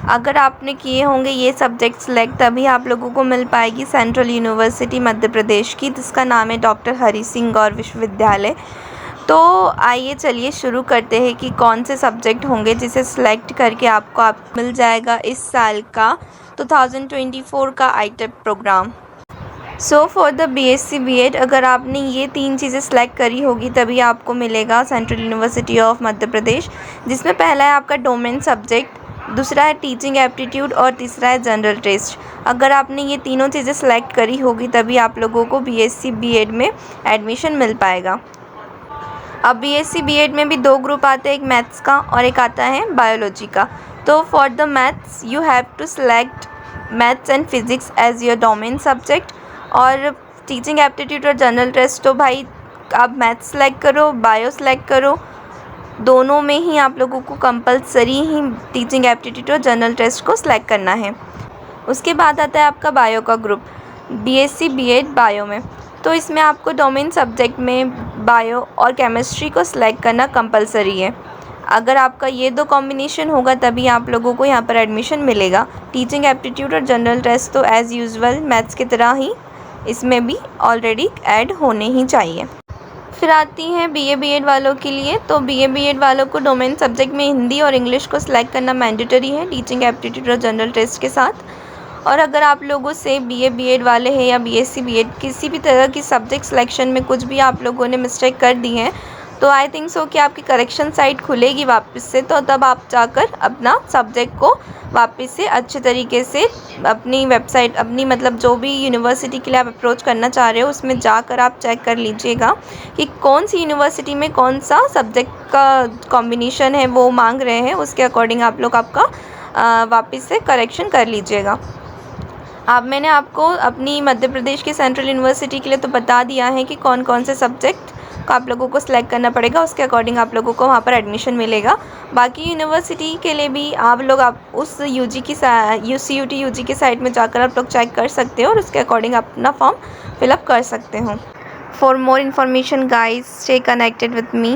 अगर आपने किए होंगे ये सब्जेक्ट सेलेक्ट तभी आप लोगों को मिल पाएगी सेंट्रल यूनिवर्सिटी मध्य प्रदेश की, जिसका नाम है डॉक्टर हरि सिंह गौर विश्वविद्यालय। तो आइए चलिए शुरू करते हैं कि कौन से सब्जेक्ट होंगे जिसे सिलेक्ट करके आपको मिल जाएगा इस साल का 2024 का ITEP programme. So for the BSc BEd अगर आपने ये 3 चीज़ें सेलेक्ट करी होगी तभी आपको मिलेगा central university of Madhya Pradesh, जिसमें पहला है आपका डोमेन सब्जेक्ट, दूसरा है टीचिंग एप्टीट्यूड और तीसरा है जनरल टेस्ट। अगर आपने ये तीनों चीज़ें सेलेक्ट करी होगी तभी आप लोगों को बीएससी बीएड में एडमिशन मिल पाएगा। अब बीएससी बीएड में भी 2 ग्रुप आते हैं, एक मैथ्स का और एक आता है बायोलॉजी का। तो for the maths you have to select maths and physics as your domain subject, और टीचिंग एप्टीट्यूड और जनरल टेस्ट तो भाई आप मैथ्स सेलेक्ट करो, बायो सेलेक्ट करो, दोनों में ही आप लोगों को कंपलसरी ही टीचिंग एप्टीट्यूड और जनरल टेस्ट को सिलेक्ट करना है। उसके बाद आता है आपका बायो का ग्रुप, बीएससी बीएड बायो में। तो इसमें आपको डोमेन सब्जेक्ट में बायो और केमिस्ट्री को सिलेक्ट करना कंपलसरी है। अगर आपका ये 2 कॉम्बिनेशन होगा तभी आप लोगों को यहाँ पर एडमिशन मिलेगा। टीचिंग एप्टीट्यूड और जनरल टेस्ट तो एज़ यूजुअल मैथ्स की तरह ही इसमें भी ऑलरेडी ऐड होने ही चाहिए। फिर आती हैं बीए बीएड वालों के लिए। तो बीए बीएड वालों को डोमेन सब्जेक्ट में हिंदी और इंग्लिश को सिलेक्ट करना मैंडेटरी है टीचिंग एप्टीट्यूड और जनरल टेस्ट के साथ। और अगर आप लोगों से बीए बीएड वाले हैं या बीएससी बीएड किसी भी तरह की सब्जेक्ट सिलेक्शन में कुछ भी आप लोगों ने मिस्टेक कर दी है तो आई थिंक सो कि आपकी करेक्शन साइट खुलेगी वापस से, तो तब आप जाकर अपना सब्जेक्ट को वापस से अच्छे तरीके से अपनी वेबसाइट अपनी मतलब जो भी यूनिवर्सिटी के लिए आप अप्रोच करना चाह रहे हो उसमें जाकर आप चेक कर लीजिएगा कि कौन सी यूनिवर्सिटी में कौन सा सब्जेक्ट का कॉम्बिनेशन है वो मांग रहे हैं, उसके अकॉर्डिंग आप लोग आपका वापस से करेक्शन कर लीजिएगा। अब मैंने आपको अपनी मध्य प्रदेश की सेंट्रल यूनिवर्सिटी के लिए तो बता दिया है कि कौन कौन से सब्जेक्ट को आप लोगों को सिलेक्ट करना पड़ेगा, उसके अकॉर्डिंग आप लोगों को वहाँ पर एडमिशन मिलेगा। बाकी यूनिवर्सिटी के लिए भी आप उस यूजी की CUET यूजी की साइट में जाकर आप लोग चेक कर सकते हो और उसके अकॉर्डिंग अपना फॉर्म फिलअप कर सकते हो। For more information guys stay connected with me.